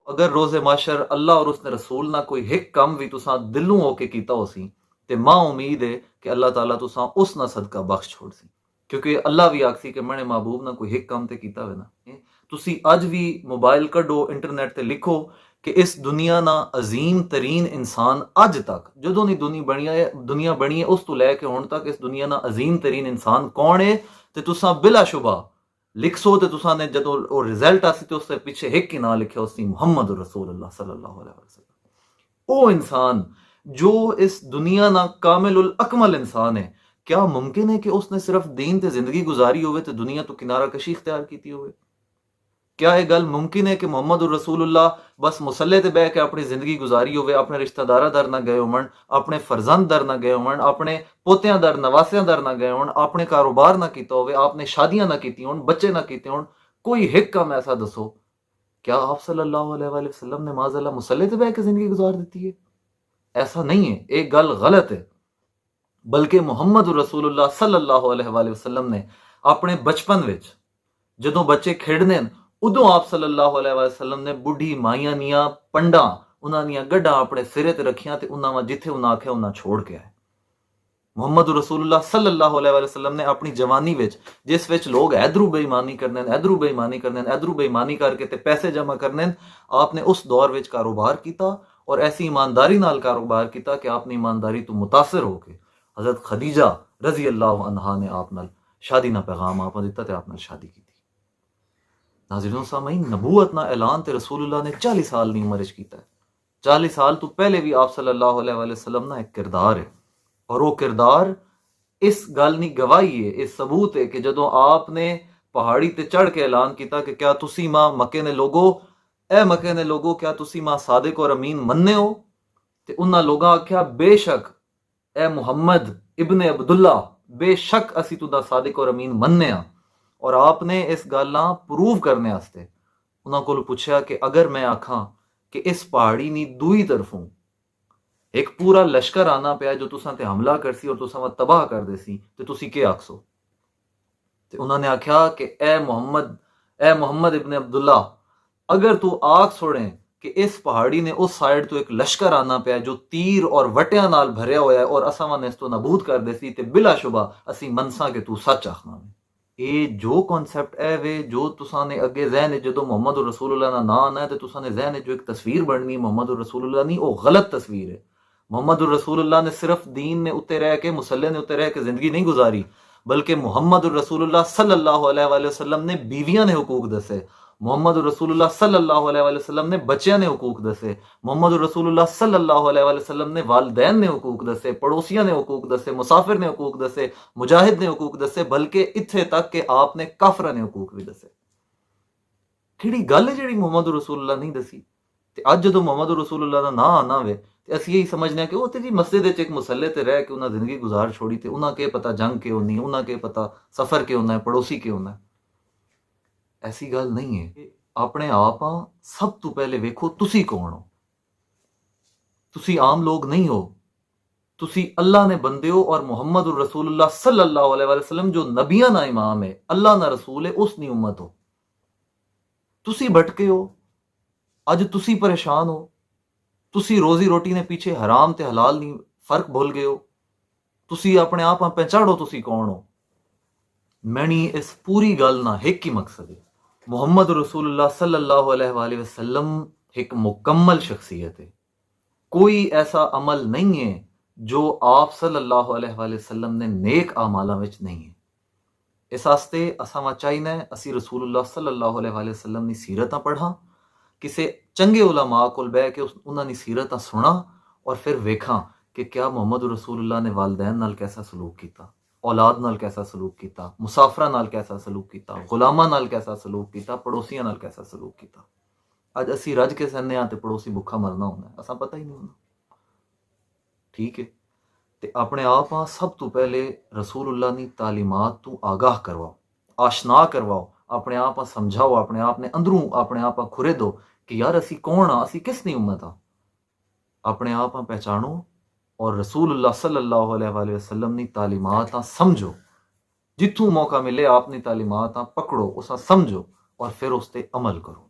अगर रोज़े माशर अल्लाह और उसने रसूल ना कोई हिक कम भी तुसां दिलों होके कीता होसी ते मां उम्मीद है कि अल्लाह ताला तुसां उस ना सदका बख्श छोड़ सी, क्योंकि अल्लाह भी आखसी कि मैंने महबूब ना कोई हिक कम ते कीता हुए ना। तुसी अज भी मोबाइल कड्डो इंटरनेट ते लिखो कि इस दुनिया ना अजीम तरीन इंसान अज तक जदों दी दुनिया बनी है उस तो लैके हुण तक इस दुनिया ना अजीम तरीन इंसान कौन है ते तुसां बिला शुबा लिख सो ते तुसां ने जदों ओ रिजल्ट आसी ते उससे पीछे हिक ही ना लिखे उसी मुहम्मद रसूलुल्लाह सल्लल्लाहु अलैहि वसल्लम। ओ इंसान जो इस दुनिया ना कामिलुल अकमल इंसान है, क्या मुमकिन है कि उसने सिर्फ दीन ते जिंदगी गुजारी होवे ते दुनिया तो किनारा कशी इख्तियार की होवे? क्या यह गल मुमकिन है कि मुहम्मद रसूलुल्लाह बस मुसल्ले ते बह के अपनी जिंदगी गुजारी होवे, अपने रिश्तेदारा दर ना गए होवन, अपने फरजंद दर ना गए होवन, अपने पोतियां दर नवासियां दर ना गए होवन, अपने कारोबार ना कीता होवे, आपने शादियां ना कीती होन, बच्चे ना कीते होन? कोई हिक कम ऐसा दसो, क्या आप सल्लल्लाहु अलैहि वसल्लम ने माज़अल्लाह मुसल्ले ते बह के जिंदगी गुजार दी है? ऐसा नहीं है, एक गल गलत है। बल्कि मुहम्मद रसूलुल्लाह सल्लल्लाहु अलैहि वसल्लम ने अपने बचपन विच जदों बच्चे खेडने उदों आप सल्लल्लाहु अलैहि वसल्लम ने बुढ़ी माइयां दियां पंडा उन्हां दियां गड्डां अपने सिरे ते रखियां ते उन्हां जिथे उन्हां आख्या उन्हां छोड़ के आए। मुहम्मद रसूलुल्लाह सल्लल्लाहु अलैहि वसल्लम ने अपनी जवानी विच जिस विच लोग इधरू बेईमानी करने इधरू बेईमानी करने इधरू बेईमानी करके ते पैसे जमा करने, आपने उस दौर विच कारोबार किया और ऐसी ईमानदारी नाल कारोबार किया कि आपने ईमानदारी तो मुतासिर होके हजरत खदीजा रजी अल्लाह अन्हा ने आप नाल शादी ना पैगाम आप दिता ते आप नाल शादी की। नाज़रीन सामीन, नबूवत ना ऐलान ते रसूलुल्लाह ने 40 साल की उम्र कीता है। 40 साल तो पहले भी आप सल्लल्लाहु अलैहि वसल्लम ना एक किरदार है और वो किरदार इस गल नी गवाही है, इस सबूत है कि जदों आपने पहाड़ी ते चढ़ के ऐलान किया कि क्या तुसी मां मक्के ने लोगो, ए मक्के ने लोगो क्या तुसी मां सादिक और अमीन मन्ने हो? ते उन्हां लोगां आख्या बेशक ए मुहम्मद इब्ने अब्दुल्ला, बेशक असी तुदा सादिक और अमीन मन्ने आ। और आपने इस गल प्रूव करने वास्ते उन्होंने को पूछा कि अगर मैं आखा कि इस पहाड़ी नी दूई तरफों एक पूरा लश्कर आना पाया जो तुसा ते हमला करसी और तुसा तबाह कर देसी तो तुसी के आखसो? ते उन्होंने आख्या कि ए मोहम्मद इब्ने अब्दुल्ला, अगर तू आख छोड़े कि इस पहाड़ी ने उस साइड तो एक लश्कर आना पाया जो तीर और वटिया नाल भरया होया है और असा ने इसको नबूद कर देसी ते बिला शुबा असी मनसा कि तू सच आखना। ये जो कॉन्सेप्ट है वे जो तुसा ने अगे जहन जो मुहम्मद रसूलुल्लाह का ना आना है तो तुसा ने जहन जो एक तस्वीर बननी है मुहम्मद रसूलुल्लाह नहीं, वो गलत तस्वीर है। मुहम्मद रसूलुल्लाह ने सिर्फ दीन ने उत्ते रह के मुसल्ले ने उत्ते रह के जिंदगी नहीं गुजारी, बल्कि मुहम्मद रसूलुल्लाह सल्लल्लाहु अलैहि वसल्लम ने बीवियां ने हुकूक दसे, मुहम्मद रसूलुल्लाह सल्लल्लाहु अलैहि वसल्लम ने बच्चियां ने हुकूक दसे, मुहम्मद रसूलुल्लाह सल्लल्लाहु अलैहि वसल्लम ने वालिदैन ने हुकूक दसे, पड़ोसियां ने हुकूक दसे, मुसाफिर ने हुकूक दसे, मुजाहिद ने हुकूक दसे, बल्कि इत्थे तक कि आपने काफरा ने हुकूक भी दसे। किहड़ी गल है जिहड़ी मुहम्मद रसूलुल्लाह नहीं दसी? ते अज जदों मुहम्मद रसूलुल्लाह दा ना आना वे ते असीं यही समझने कि वो ते जी मस्जिद च एक मुसल्ले ते रह के उन्हां जिंदगी गुजार छोड़ी ते उन्हां के पता जंग के होनी, उन्हां के पता सफर के होना है, पड़ोसी के होना है। ऐसी गल नहीं है। अपने आप सब तो पहले वेखो तुसी कौन हो। तुसी आम लोग नहीं हो, तुसी अल्लाह ने बंदे हो और मुहम्मद रसूलुल्लाह सल्लल्लाहु अलैहि वसल्लम जो नबियां ना इमाम है, अल्लाह ना रसूल है, उसनी उम्मत हो। तुसी भटके हो, अज तुसी परेशान हो, तुसी रोजी रोटी ने पीछे हराम ते हलाल नहीं फर्क भूल गए हो, तुसी अपने आप पहचानो तुसी कौन हो। मैनी इस पूरी गल ना एक ही मकसद है, मुहम्मद रसूलुल्लाह सल्लल्लाहु अलैहि वसल्लम एक मुकम्मल शख्सियत है। कोई ऐसा अमल नहीं है जो आप सल्लल्लाहु अलैहि वसल्लम ने नेक आमाला विच नहीं है। इस वास्ते असां चाहिए असी रसूलुल्लाह सल्लल्लाहु अलैहि वसल्लम की सीरत पढ़ा, किसी चंगे उलमा कोल बह के उन्होंने सीरत सुना और फिर वेखा कि क्या मुहम्मद रसूलुल्लाह ने वालदैन नाल कैसा सलूक किया, औलाद नाल कैसा सलूक किया, मुसाफरा नाल कैसा सलूक किया, गुलामा नाल कैसा सलूक किया, पड़ोसियों नाल कैसा सलूक किया। अज असी रज के सहने तो पड़ोसी भुखा मरना होना असा पता ही नहीं होना। ठीक है, तो अपने आप सब तो पहले रसूलुल्लाह की तालीमात तो आगाह करवाओ, आशना करवाओ, अपने आप समझाओ, अपने आप ने अंदरों अपने आप खुरे दो कि यार असी कौन हाँ, असी किस नहीं उम्मत हाँ। अपने आप पहचानो और रसूलुल्लाह सल्लल्लाहु अलैहि वसल्लम की तालीमात समझो, जिथों मौका मिले आपने तालीमात पकड़ो, उस समझो और फिर उस पर अमल करो।